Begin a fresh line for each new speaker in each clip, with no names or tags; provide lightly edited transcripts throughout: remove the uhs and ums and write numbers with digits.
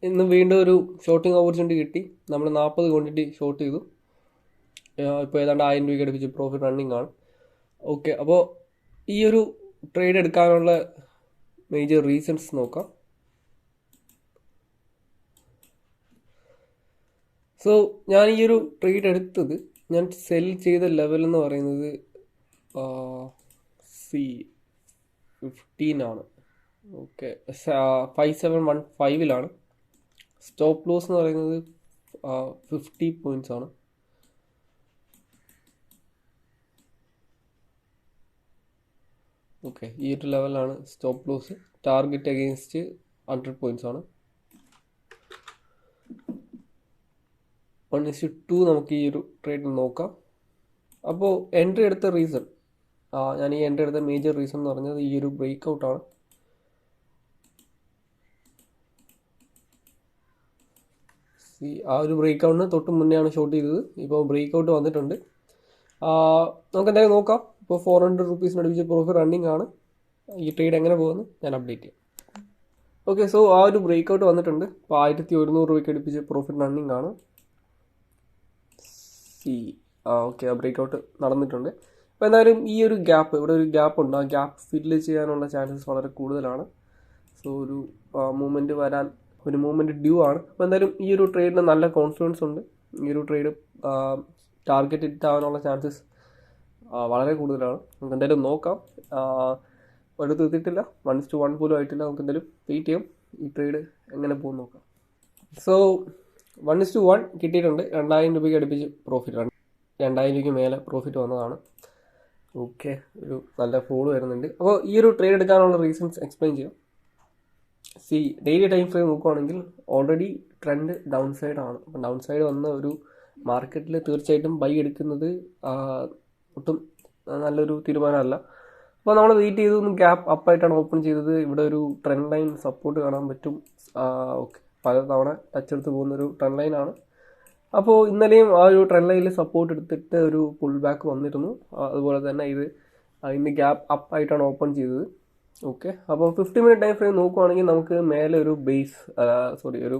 ഇന്ന് വീണ്ടും ഒരു ഷോർട്ടിങ് ഓപ്പർച്യൂണിറ്റി കിട്ടി. നമ്മൾ 40 ക്വാണ്ടിറ്റി ഷോർട്ട് ചെയ്തു. ഇപ്പോൾ ഏതാണ്ട് 1000 രൂപയ്ക്ക് അടുപ്പിച്ച് പ്രോഫിറ്റ് റണ്ണിങ് ആണ്. ഓക്കെ, അപ്പോൾ ഈ ഒരു ട്രേഡ് എടുക്കാനുള്ള മേജർ റീസൺസ് നോക്കാം. സോ ഞാൻ ഈ ഒരു ട്രേഡ് എടുത്തത്, ഞാൻ സെൽ ചെയ്ത ലെവൽ എന്ന് പറയുന്നത് C15 ആണ്. ഓക്കെ, 5715 സ്റ്റോപ്പ് ലോസ് എന്ന് പറയുന്നത് 50 പോയിന്റ്സ് ആണ്. ഓക്കെ, ഈ ഒരു ലെവലാണ് stop loss. Target against 100 points ആണ്. 1:2 നമുക്ക് ഈ ഒരു ട്രേഡിൽ നോക്കാം. അപ്പോൾ എൻട്രി എടുത്ത റീസൺ, ഞാൻ ഈ എൻട്രി എടുത്ത മേജർ റീസൺ എന്ന് പറഞ്ഞത് ഈ ഒരു ബ്രേക്ക് ഔട്ടാണ്. ആ ഒരു ബ്രേക്ക് ഔട്ടിന് തൊട്ട് മുന്നെയാണ് ഷോർട്ട് ചെയ്തത്. ഇപ്പോൾ ബ്രേക്ക് ഔട്ട് വന്നിട്ടുണ്ട്. നമുക്ക് എന്തായാലും നോക്കാം. ഇപ്പോൾ 400 റുപ്പീസിന് അടുപ്പിച്ച് പ്രോഫിറ്റ് റണ്ണിങ് ആണ്. ഈ ട്രേഡ് എങ്ങനെ പോകുന്നു ഞാൻ അപ്ഡേറ്റ് ചെയ്യാം. ഓക്കെ, സോ ആ ഒരു ബ്രേക്ക് ഔട്ട് വന്നിട്ടുണ്ട്. ഇപ്പോൾ 1100 രൂപയ്ക്ക് അടുപ്പിച്ച് പ്രോഫിറ്റ് റണ്ണിങ് ആണ്. ഓക്കെ, ആ ബ്രേക്ക് ഔട്ട് നടന്നിട്ടുണ്ട്. അപ്പോൾ എന്തായാലും ഈ ഒരു ഗ്യാപ്പ്, ഇവിടെ ഒരു ഗ്യാപ്പ് ഉണ്ട്. ആ ഗ്യാപ്പ് ഫില്ല് ചെയ്യാനുള്ള ചാൻസസ് വളരെ കൂടുതലാണ്. സോ ഒരു മൂവ്മെൻറ്റ് വരാൻ, ഒരു മൂവ്മെൻറ്റ് ഡ്യൂ ആണ്. അപ്പോൾ എന്തായാലും ഈ ഒരു ട്രേഡിന് നല്ല കോൺഫിഡൻസ് ഉണ്ട്. ഈ ഒരു ട്രേഡ് ടാർഗറ്റ് ഹിറ്റ് ആവാനുള്ള ചാൻസസ് വളരെ കൂടുതലാണ്. നമുക്ക് എന്തായാലും നോക്കാം. ഒരിടത്ത് എത്തിയിട്ടില്ല, 1:1 പോലും ആയിട്ടില്ല. നമുക്ക് എന്തായാലും വെയിറ്റ് ചെയ്യാം, ഈ ട്രേഡ് എങ്ങനെ പോകും നോക്കാം. സോ 1:1 കിട്ടിയിട്ടുണ്ട്. 2000 രൂപയ്ക്ക് അടുപ്പിച്ച് പ്രോഫിറ്റ് ആണ്. 2000 രൂപയ്ക്ക് മേലെ പ്രോഫിറ്റ് വന്നതാണ്. ഓക്കെ, ഒരു നല്ല ഫോൾ വരുന്നുണ്ട്. അപ്പോൾ ഈ ഒരു ട്രേഡ് എടുക്കാനുള്ള റീസൺസ് എക്സ്പ്ലെയിൻ ചെയ്യാം. ഡെയിലി ടൈം ഫ്രെയിം നോക്കുകയാണെങ്കിൽ ഓൾറെഡി ട്രെൻഡ് ഡൗൺ സൈഡ് ആണ്. അപ്പം ഡൗൺ സൈഡ് വന്ന ഒരു മാർക്കറ്റിൽ തീർച്ചയായിട്ടും ബൈ എടുക്കുന്നത് ഒട്ടും നല്ലൊരു തീരുമാനമല്ല. അപ്പോൾ നമ്മൾ വെയിറ്റ് ചെയ്തൊന്ന് ഗ്യാപ്പ് അപ്പായിട്ടാണ് ഓപ്പൺ ചെയ്തത്. ഇവിടെ ഒരു ട്രെൻഡ് ലൈൻ സപ്പോർട്ട് കാണാൻ പറ്റും. ഓക്കെ, പല തവണ ടച്ച് എടുത്ത് പോകുന്നൊരു ട്രെൻഡ് ലൈനാണ്. അപ്പോൾ ഇന്നലെയും ആ ഒരു ട്രെൻഡ് ലൈനിൽ സപ്പോർട്ട് എടുത്തിട്ട് ഒരു പുൾ ബാക്ക് വന്നിരുന്നു. അതുപോലെ തന്നെ ഇന്ന് ഗ്യാപ്പ് അപ്പായിട്ടാണ് ഓപ്പൺ ചെയ്തത്. ഓക്കെ, അപ്പോൾ 50 മിനിറ്റ് ടൈം ഫ്രെയിം നോക്കുവാണെങ്കിൽ നമുക്ക് മേലെ ഒരു ഒരു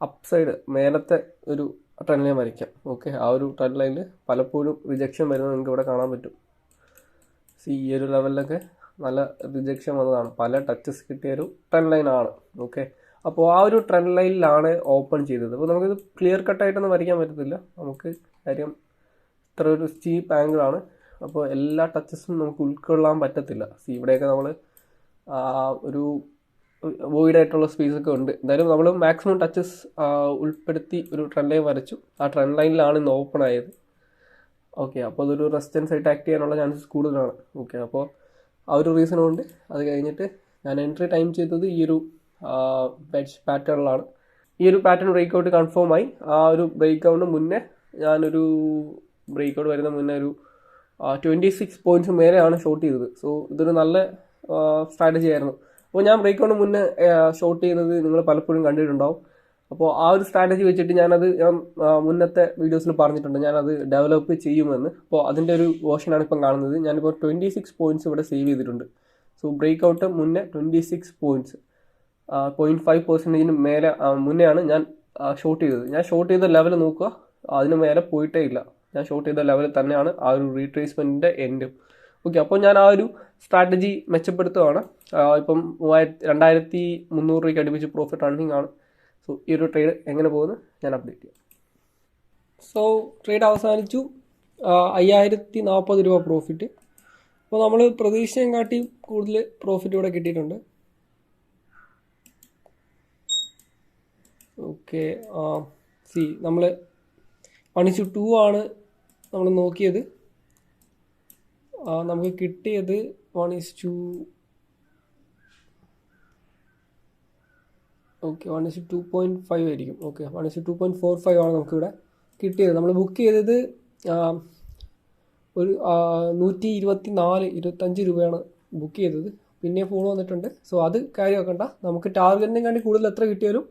അപ്സൈഡ് മേലത്തെ ഒരു ട്രെൻഡ് ലൈൻ വരയ്ക്കാം. ഓക്കെ, ആ ഒരു ട്രെൻഡ് ലൈനിൽ പലപ്പോഴും റിജക്ഷൻ വരുന്നത് നിങ്ങൾക്ക് ഇവിടെ കാണാൻ പറ്റും. ഈ ഒരു ലെവലിലൊക്കെ നല്ല റിജക്ഷൻ വന്നതാണ്. പല ടച്ചസ് കിട്ടിയ ഒരു ട്രെൻഡ് ലൈനാണ്. ഓക്കെ, അപ്പോൾ ആ ഒരു ട്രെൻഡ് ലൈനിലാണ് ഓപ്പൺ ചെയ്തത്. അപ്പോൾ നമുക്കിത് ക്ലിയർ കട്ടായിട്ടൊന്നും വരയ്ക്കാൻ പറ്റത്തില്ല. നമുക്ക് കാര്യം ഇത്ര ഒരു സ്റ്റീപ്പ് ആംഗിളാണ്. അപ്പോൾ എല്ലാ ടച്ചസും നമുക്ക് ഉൾക്കൊള്ളാൻ പറ്റത്തില്ല. ഇവിടെയൊക്കെ നമ്മൾ ഒരു വോയിഡ് ആയിട്ടുള്ള സ്പേസ് ഒക്കെ ഉണ്ട്. എന്തായാലും നമ്മൾ മാക്സിമം ടച്ചസ് ഉൾപ്പെടുത്തി ഒരു ട്രെൻഡ് ലൈൻ വരച്ചു. ആ ട്രെൻഡ് ലൈനിലാണ് ഇന്ന് ഓപ്പൺ ആയത്. ഓക്കെ, അപ്പോൾ അതൊരു റെസിസ്റ്റൻസ് ആയിട്ട് ആക്ട് ചെയ്യാനുള്ള ചാൻസസ് കൂടുതലാണ്. ഓക്കെ, അപ്പോൾ ആ ഒരു റീസൺ കൊണ്ട് അത് കഴിഞ്ഞിട്ട് ഞാൻ എൻട്രി ടൈം ചെയ്തത് ഈ ഒരു പാറ്റേണിലാണ്. ഈ ഒരു പാറ്റേൺ ബ്രേക്ക് ഔട്ട് കൺഫേം ആയി. ആ ഒരു ബ്രേക്ക് ഔട്ടിന് മുന്നേ ഞാനൊരു ബ്രേക്ക് ഔട്ട് വരുന്ന മുന്നേ ഒരു 26 പോയിന്റ്സ് മേലെയാണ് ഷോർട്ട് ചെയ്തത്. സോ ഇതൊരു നല്ല സ്ട്രാറ്റജി ആയിരുന്നു. അപ്പോൾ ഞാൻ ബ്രേക്ക് ഔട്ടിന് മുന്നേ ഷോർട്ട് ചെയ്യുന്നത് നിങ്ങൾ പലപ്പോഴും കണ്ടിട്ടുണ്ടാവും. അപ്പോൾ ആ ഒരു സ്ട്രാറ്റജി വെച്ചിട്ട് ഞാൻ മുന്നത്തെ വീഡിയോസിൽ പറഞ്ഞിട്ടുണ്ട്, ഞാനത് ഡെവലപ്പ് ചെയ്യുമെന്ന്. അപ്പോൾ അതിൻ്റെ ഒരു വേർഷനാണ് ഇപ്പം കാണുന്നത്. ഞാനിപ്പോൾ 26 പോയിന്റ്സ് ഇവിടെ സേവ് ചെയ്തിട്ടുണ്ട്. സോ ബ്രേക്ക് ഔട്ട് മുന്നേ 26 പോയിന്റ്സ് 0.5% മേലെ മുന്നെയാണ് ഞാൻ ഷോർട്ട് ചെയ്തത്. ഞാൻ ഷോർട്ട് ചെയ്ത ലെവൽ നോക്കുക, അതിന് മേലെ പോയിട്ടേ ഇല്ല. ഞാൻ ഷോർട്ട് ചെയ്ത ലെവലിൽ തന്നെയാണ് ആ ഒരു റീട്രേസ്മെൻറ്റിൻ്റെ എൻഡും. ഓക്കെ, അപ്പോൾ ഞാൻ ആ ഒരു സ്ട്രാറ്റജി മെച്ചപ്പെടുത്തുകയാണ്. ഇപ്പം 2300 രൂപയ്ക്ക് അടുപ്പിച്ച് പ്രോഫിറ്റ് റണ്ണിങ് ആണ്. സോ ഈ ഒരു ട്രേഡ് എങ്ങനെ പോകുന്നു ഞാൻ അപ്ഡേറ്റ് ചെയ്യാം. സോ ട്രേഡ് അവസാനിച്ചു. 5040 രൂപ പ്രോഫിറ്റ്. അപ്പോൾ നമ്മൾ പ്രതീക്ഷയും കാട്ടി കൂടുതൽ പ്രോഫിറ്റ് ഇവിടെ കിട്ടിയിട്ടുണ്ട്. ഓക്കെ, നമ്മൾ 1:2 ആണ് നമ്മൾ നോക്കിയത്. നമുക്ക് കിട്ടിയത് 1:2.5 ആയിരിക്കും. ഓക്കെ, 1:2.45 ആണ് നമുക്കിവിടെ കിട്ടിയത്. നമ്മൾ ബുക്ക് ചെയ്തത് ഒരു 125 രൂപയാണ് ബുക്ക് ചെയ്തത്. പിന്നെ ഫോൺ വന്നിട്ടുണ്ട്. സോ അത് കാര്യമാക്കണ്ട. നമുക്ക് ടാർഗറ്റിനെ കാണ്ടി കൂടുതൽ എത്ര കിട്ടിയാലും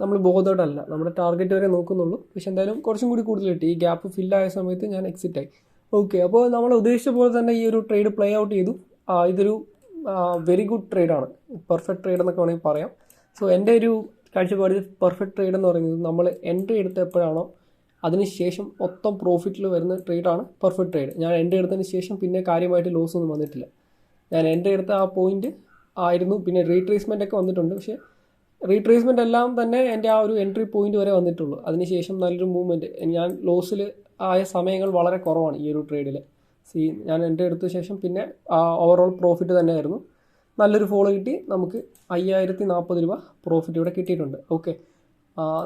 നമ്മൾ ബോധേഡല്ല, നമ്മുടെ ടാർഗറ്റ് വരെ നോക്കുന്നുള്ളൂ. പക്ഷെ എന്തായാലും കുറച്ചും കൂടി കൂടുതൽ കിട്ടി. ഈ ഗ്യാപ്പ് ഫില്ലായ സമയത്ത് ഞാൻ എക്സിറ്റ് ആയി. ഓക്കെ, അപ്പോൾ നമ്മൾ ഉദ്ദേശിച്ച പോലെ തന്നെ ഈ ഒരു ട്രേഡ് പ്ലേ ഔട്ട് ചെയ്തു. ഇതൊരു വെരി ഗുഡ് ട്രേഡാണ്, പെർഫെക്റ്റ് ട്രേഡ് എന്നൊക്കെ വേണമെങ്കിൽ പറയാം. സോ എൻ്റെ ഒരു കാഴ്ചപ്പാടിൽ പെർഫെക്റ്റ് ട്രേഡ് എന്ന് പറയുന്നത് നമ്മൾ എൻട്രി എടുത്ത എപ്പോഴാണോ അതിനുശേഷം മൊത്തം പ്രോഫിറ്റിൽ വരുന്ന ട്രേഡാണ് പെർഫെക്റ്റ് ട്രേഡ്. ഞാൻ എൻട്രി എടുത്തതിന് ശേഷം പിന്നെ കാര്യമായിട്ട് ലോസ് ഒന്നും വന്നിട്ടില്ല. ഞാൻ എൻട്രി എടുത്ത ആ പോയിന്റ് ആയിരുന്നു. പിന്നെ റീട്രേസ്മെൻ്റ് ഒക്കെ വന്നിട്ടുണ്ട്, പക്ഷേ റീട്രേസ്മെൻ്റ് എല്ലാം തന്നെ എൻ്റെ ആ ഒരു എൻട്രി പോയിന്റ് വരെ വന്നിട്ടുള്ളൂ. അതിനുശേഷം നല്ലൊരു മൂവ്മെൻറ്റ്. ഞാൻ ലോസിൽ ആയ സമയങ്ങൾ വളരെ കുറവാണ് ഈ ഒരു ട്രേഡിൽ. ഞാൻ എൻട്രി എടുത്ത ശേഷം പിന്നെ ഓവറോൾ പ്രോഫിറ്റ് തന്നെയായിരുന്നു. നല്ലൊരു ഫോളോ കിട്ടി. നമുക്ക് 5040 രൂപ പ്രോഫിറ്റ് ഇവിടെ കിട്ടിയിട്ടുണ്ട്. ഓക്കെ,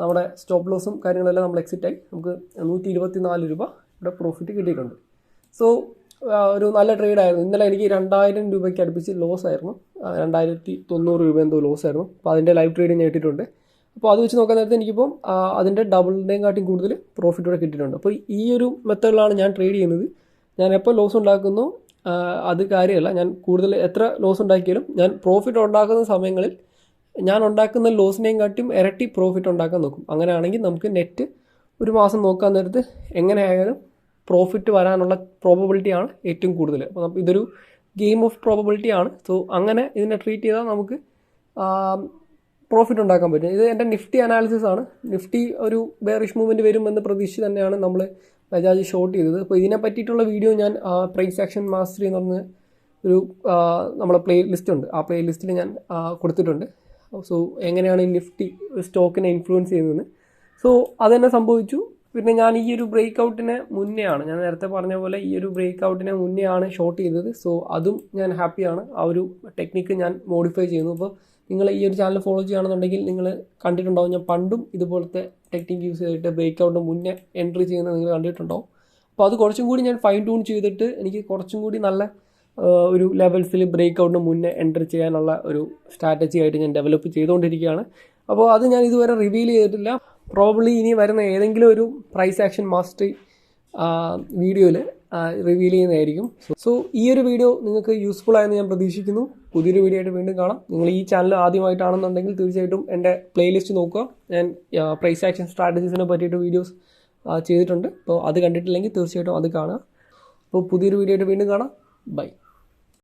നമ്മുടെ സ്റ്റോപ്പ് ലോസും കാര്യങ്ങളെല്ലാം നമ്മൾ എക്സിറ്റ് ആയി. നമുക്ക് 124 രൂപ ഇവിടെ പ്രോഫിറ്റ് കിട്ടിയിട്ടുണ്ട്. സോ ഒരു നല്ല ട്രേഡായിരുന്നു. ഇന്നലെ എനിക്ക് 2000 രൂപയ്ക്ക് അടുപ്പിച്ച് ലോസ് ആയിരുന്നു. 2090 രൂപ എന്തോ ലോസ് ആയിരുന്നു. അപ്പോൾ അതിൻ്റെ ലൈവ് ട്രേഡിങ് നേട്ടിട്ടുണ്ട്. അപ്പോൾ അത് വെച്ച് നോക്കാൻ നേരത്തെ എനിക്കിപ്പം അതിൻ്റെ ഡബിളിൻ്റെയും കാട്ടിയും കൂടുതൽ പ്രോഫിറ്റ് ഇവിടെ കിട്ടിയിട്ടുണ്ട്. അപ്പോൾ ഈ ഒരു മെത്തേഡിലാണ് ഞാൻ ട്രേഡ് ചെയ്യുന്നത്. ഞാൻ എപ്പോൾ ലോസ് ഉണ്ടാക്കുന്നു അത് കാര്യമല്ല. ഞാൻ കൂടുതൽ എത്ര ലോസ് ഉണ്ടാക്കിയാലും ഞാൻ പ്രോഫിറ്റ് ഉണ്ടാക്കുന്ന സമയങ്ങളിൽ ഞാൻ ഉണ്ടാക്കുന്ന ലോസിനെയും കാട്ടിയും ഇരട്ടി പ്രോഫിറ്റ് ഉണ്ടാക്കാൻ നോക്കും. അങ്ങനെയാണെങ്കിൽ നമുക്ക് നെറ്റ് ഒരു മാസം നോക്കാൻ നേരത്ത് എങ്ങനെയായാലും പ്രോഫിറ്റ് വരാനുള്ള പ്രോബബിലിറ്റിയാണ് ഏറ്റവും കൂടുതൽ. അപ്പോൾ ഇതൊരു ഗെയിം ഓഫ് പ്രോബബിലിറ്റി ആണ്. സോ അങ്ങനെ ഇതിനെ ട്രീറ്റ് ചെയ്താൽ നമുക്ക് പ്രോഫിറ്റ് ഉണ്ടാക്കാൻ പറ്റും. ഇത് എൻ്റെ നിഫ്റ്റി അനാലിസിസ് ആണ്. നിഫ്റ്റി ഒരു ബെയറിഷ് മൂവ്മെൻറ്റ് വരുമെന്ന് പ്രതീക്ഷിച്ച് തന്നെയാണ് നമ്മൾ ബജാജ് ഷോർട്ട് ചെയ്തത്. അപ്പോൾ ഇതിനെ പറ്റിയിട്ടുള്ള വീഡിയോ ഞാൻ പ്രൈസ് ആക്ഷൻ മാസ്റ്ററി എന്ന് പറഞ്ഞ ഒരു നമ്മളെ പ്ലേ ലിസ്റ്റ് ഉണ്ട്. ആ പ്ലേ ലിസ്റ്റിൽ ഞാൻ കൊടുത്തിട്ടുണ്ട്. സോ എങ്ങനെയാണ് ഈ നിഫ്റ്റി സ്റ്റോക്കിനെ ഇൻഫ്ലുവൻസ് ചെയ്യുന്നതെന്ന്. സോ അതെന്നെ സംഭവിച്ചു. പിന്നെ ഞാൻ ഈ ഒരു ബ്രേക്ക് ഔട്ടിന് മുന്നെയാണ്, ഞാൻ നേരത്തെ പറഞ്ഞ പോലെ ഈ ഒരു ബ്രേക്ക് ഔട്ടിന് മുന്നെയാണ് ഷോർട്ട് ചെയ്തത്. സോ അതും ഞാൻ ഹാപ്പിയാണ്. ആ ഒരു ടെക്നിക്ക് ഞാൻ മോഡിഫൈ ചെയ്യുന്നു. അപ്പോൾ നിങ്ങൾ ഈ ഒരു ചാനൽ ഫോളോ ചെയ്യുകയാണെന്നുണ്ടെങ്കിൽ നിങ്ങൾ കണ്ടിട്ടുണ്ടാവും, ഞാൻ പണ്ടും ഇതുപോലത്തെ ടെക്നിക്ക് യൂസ് ചെയ്തിട്ട് ബ്രേക്ക് ഔട്ടിന് മുന്നേ എൻട്രി ചെയ്യുന്നത് നിങ്ങൾ കണ്ടിട്ടുണ്ടാവും. അപ്പോൾ അത് കുറച്ചും കൂടി ഞാൻ ഫൈൻ ട്യൂൺ ചെയ്തിട്ട് എനിക്ക് കുറച്ചും കൂടി നല്ല ഒരു ലെവൽസിൽ ബ്രേക്ക് ഔട്ടിന് മുന്നേ എൻട്രി ചെയ്യാനുള്ള ഒരു സ്ട്രാറ്റജി ആയിട്ട് ഞാൻ ഡെവലപ്പ് ചെയ്തുകൊണ്ടിരിക്കുകയാണ്. അപ്പോൾ അത് ഞാൻ ഇതുവരെ റിവീൽ ചെയ്തിട്ടില്ല. പ്രോബബ്ലി ഇനി വരുന്ന ഏതെങ്കിലും ഒരു പ്രൈസ് ആക്ഷൻ മാസ്റ്ററി വീഡിയോയിൽ റിവീൽ ചെയ്യുന്നതായിരിക്കും. സോ ഈ ഒരു വീഡിയോ നിങ്ങൾക്ക് യൂസ്ഫുൾ ആയെന്ന് ഞാൻ പ്രതീക്ഷിക്കുന്നു. പുതിയൊരു വീഡിയോ ആയിട്ട് വീണ്ടും കാണാം. നിങ്ങൾ ഈ ചാനൽ ആദ്യമായിട്ടാണെന്നുണ്ടെങ്കിൽ തീർച്ചയായിട്ടും എൻ്റെ പ്ലേലിസ്റ്റ് നോക്കുക. ഞാൻ പ്രൈസ് ആക്ഷൻ സ്ട്രാറ്റജീസിനെ പറ്റിയിട്ട് വീഡിയോസ് ചെയ്തിട്ടുണ്ട്. അപ്പോൾ അത് കണ്ടിട്ടില്ലെങ്കിൽ തീർച്ചയായിട്ടും അത് കാണുക. അപ്പോൾ പുതിയൊരു വീഡിയോ ആയിട്ട് വീണ്ടും കാണാം. ബൈ.